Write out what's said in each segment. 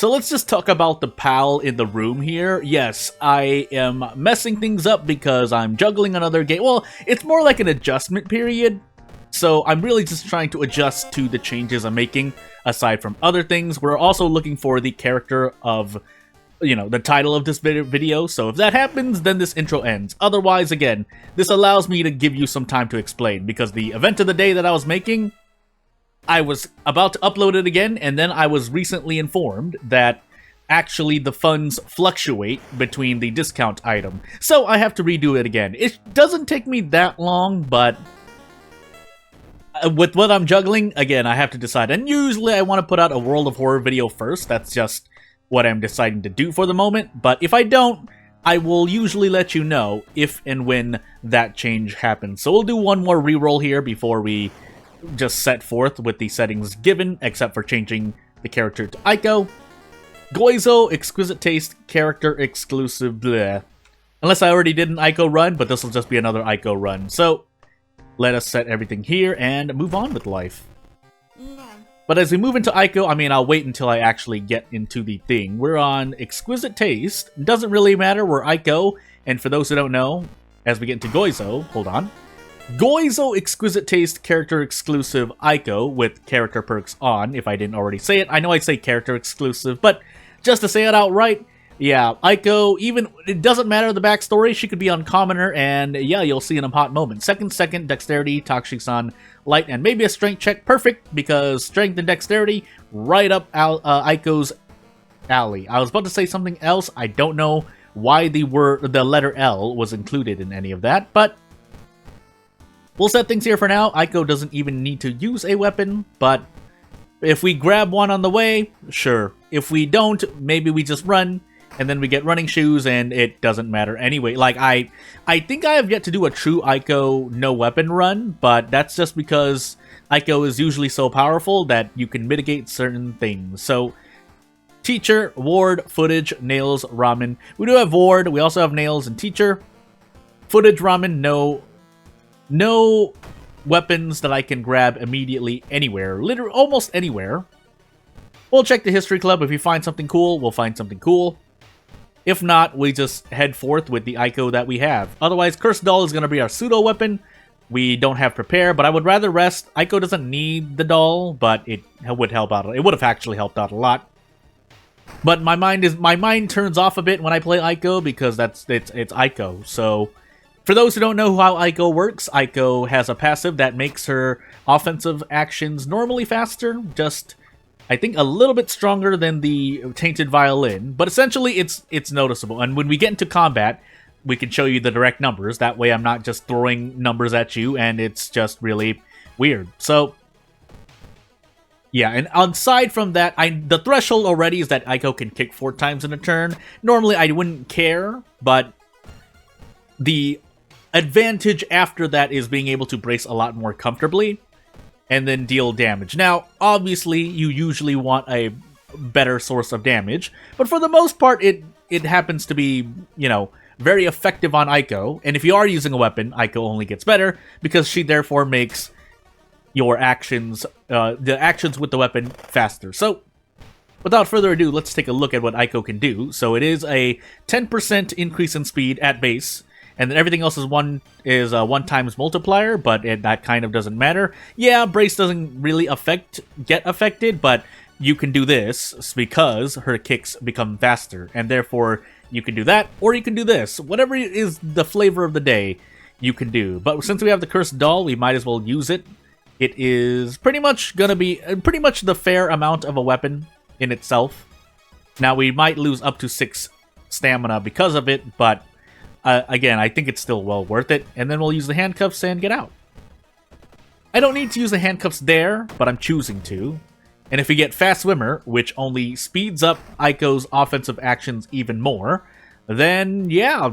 So let's just talk about the pal in the room here. Yes, I am messing things up because I'm juggling another game. Well, it's more like an adjustment period. So I'm really just trying to adjust to the changes I'm making. Aside from other things, we're also looking for the character of, the title of this video. So if that happens, then this intro ends. Otherwise, again, this allows me to give you some time to explain, because the event of the day that I was making, I was about to upload it again, and then I was recently informed that actually the funds fluctuate between the discount item. So I have to redo it again. It doesn't take me that long, but with what I'm juggling, again, I have to decide. And usually I want to put out a World of Horror video first. That's just what I'm deciding to do for the moment. But if I don't, I will usually let you know if and when that change happens. So we'll do one more reroll here before we just set forth with the settings given, except for changing the character to Aiko. Goizo, exquisite taste, character exclusive, bleh. Unless I already did an Aiko run, but this will just be another Aiko run. So let us set everything here and move on with life. But as we move into Aiko, I'll wait until I actually get into the thing. We're on exquisite taste. Doesn't really matter, we're Aiko. And for those who don't know, as we get into Goizo, hold on. Goizo Exquisite Taste Character Exclusive Aiko with character perks on, if I didn't already say it. I know I say character exclusive, but just to say it outright, yeah, Aiko, even, it doesn't matter the backstory, she could be uncommoner, and yeah, you'll see in a hot moment. Second, Dexterity, Takushi-san, Light, and maybe a Strength check. Perfect, because Strength and Dexterity, right up Aiko's alley. I was about to say something else, I don't know why the letter L was included in any of that, but we'll set things here for now. Aiko doesn't even need to use a weapon, but if we grab one on the way, sure. If we don't, maybe we just run, and then we get running shoes, and it doesn't matter anyway. Like, I think I have yet to do a true Aiko no-weapon run, but that's just because Aiko is usually so powerful that you can mitigate certain things. So, Teacher, Ward, Footage, Nails, Ramen. We do have Ward, we also have Nails and Teacher. Footage, Ramen, no weapons that I can grab immediately anywhere. Literally, almost anywhere. We'll check the History Club. If we find something cool, we'll find something cool. If not, we just head forth with the Aiko that we have. Otherwise, Cursed Doll is going to be our pseudo-weapon. We don't have Prepare, but I would rather rest. Aiko doesn't need the doll, but it would help out. It would have actually helped out a lot. But my mind turns off a bit when I play Aiko, because it's Aiko. So for those who don't know how Aiko works, Aiko has a passive that makes her offensive actions normally faster, just, I think, a little bit stronger than the Tainted Violin, but essentially it's noticeable. And when we get into combat, we can show you the direct numbers. That way I'm not just throwing numbers at you, and it's just really weird. So, yeah, and aside from that, the threshold already is that Aiko can kick 4 times in a turn. Normally I wouldn't care, but the advantage after that is being able to brace a lot more comfortably and then deal damage. Now, obviously, you usually want a better source of damage, but for the most part, it happens to be, very effective on Aiko, and if you are using a weapon, Aiko only gets better, because she therefore makes your actions, the actions with the weapon, faster. So, without further ado, let's take a look at what Aiko can do. So it is a 10% increase in speed at base, and then everything else is one times multiplier, but that kind of doesn't matter. Yeah, Brace doesn't really get affected, but you can do this because her kicks become faster, and therefore you can do that, or you can do this. Whatever is the flavor of the day, you can do. But since we have the Cursed Doll, we might as well use it. It is pretty much gonna be pretty much the fair amount of a weapon in itself. Now, we might lose up to 6 stamina because of it, but again, I think it's still well worth it. And then we'll use the handcuffs and get out. I don't need to use the handcuffs there, but I'm choosing to. And if we get Fast Swimmer, which only speeds up Aiko's offensive actions even more, then yeah,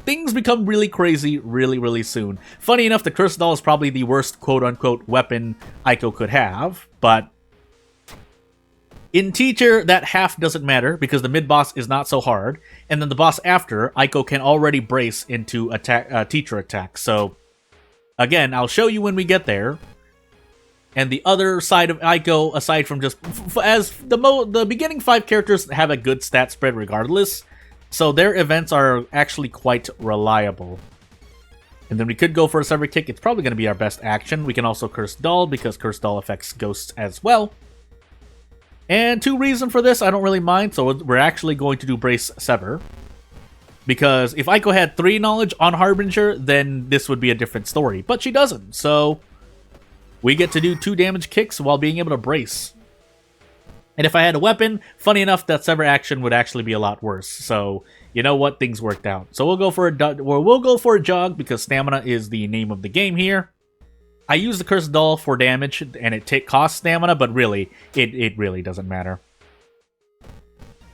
things become really crazy really, really soon. Funny enough, the Cursed Doll is probably the worst quote-unquote weapon Aiko could have, but in Teacher, that half doesn't matter, because the mid-boss is not so hard, and then the boss after, Aiko can already brace into Teacher attack. So, again, I'll show you when we get there. And the other side of Aiko, aside from just as the beginning 5 characters have a good stat spread regardless, so their events are actually quite reliable. And then we could go for a Sever Kick. It's probably going to be our best action. We can also Curse Doll, because Curse Doll affects ghosts as well. And 2 reasons for this, I don't really mind, so we're actually going to do Brace Sever. Because if Aiko had 3 knowledge on Harbinger, then this would be a different story. But she doesn't, so we get to do 2 damage kicks while being able to brace. And if I had a weapon, funny enough, that Sever action would actually be a lot worse. So, you know what? Things worked out. So we'll go for a jog, because stamina is the name of the game here. I use the Cursed Doll for damage, and it costs stamina, but really, it really doesn't matter.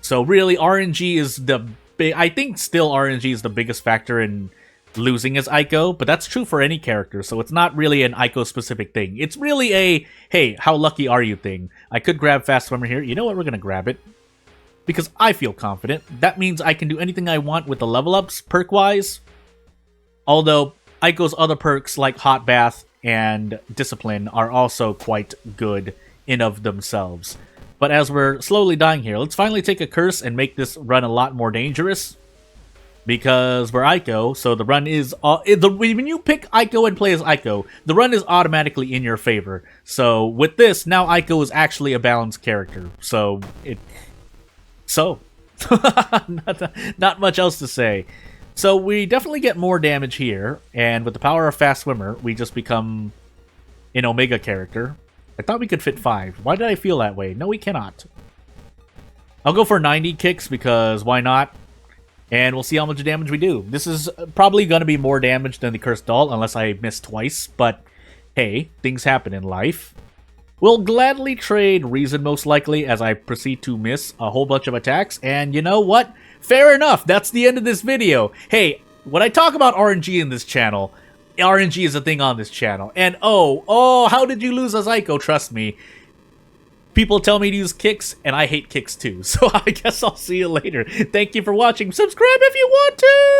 So really, RNG is the big... I think still RNG is the biggest factor in losing as Aiko, but that's true for any character, so it's not really an Aiko-specific thing. It's really a, hey, how lucky are you thing. I could grab Fast Swimmer here. You know what? We're gonna grab it. Because I feel confident. That means I can do anything I want with the level ups, perk-wise. Although, Aiko's other perks, like Hot Bath and Discipline, are also quite good in of themselves. But as we're slowly dying here, let's finally take a curse and make this run a lot more dangerous. Because we're Aiko, so the run is... when you pick Aiko and play as Aiko, the run is automatically in your favor. So with this, now Aiko is actually a balanced character. So, not much else to say. So we definitely get more damage here, and with the power of Fast Swimmer, we just become an Omega character. I thought we could fit 5. Why did I feel that way? No, we cannot. I'll go for 90 kicks, because why not? And we'll see how much damage we do. This is probably going to be more damage than the Cursed Doll, unless I miss twice, but hey, things happen in life. We'll gladly trade Reason, most likely, as I proceed to miss a whole bunch of attacks, and you know what? Fair enough, that's the end of this video. Hey, when I talk about RNG in this channel, RNG is a thing on this channel. And oh, how did you lose as Aiko? Trust me. People tell me to use kicks, and I hate kicks too. So I guess I'll see you later. Thank you for watching. Subscribe if you want to!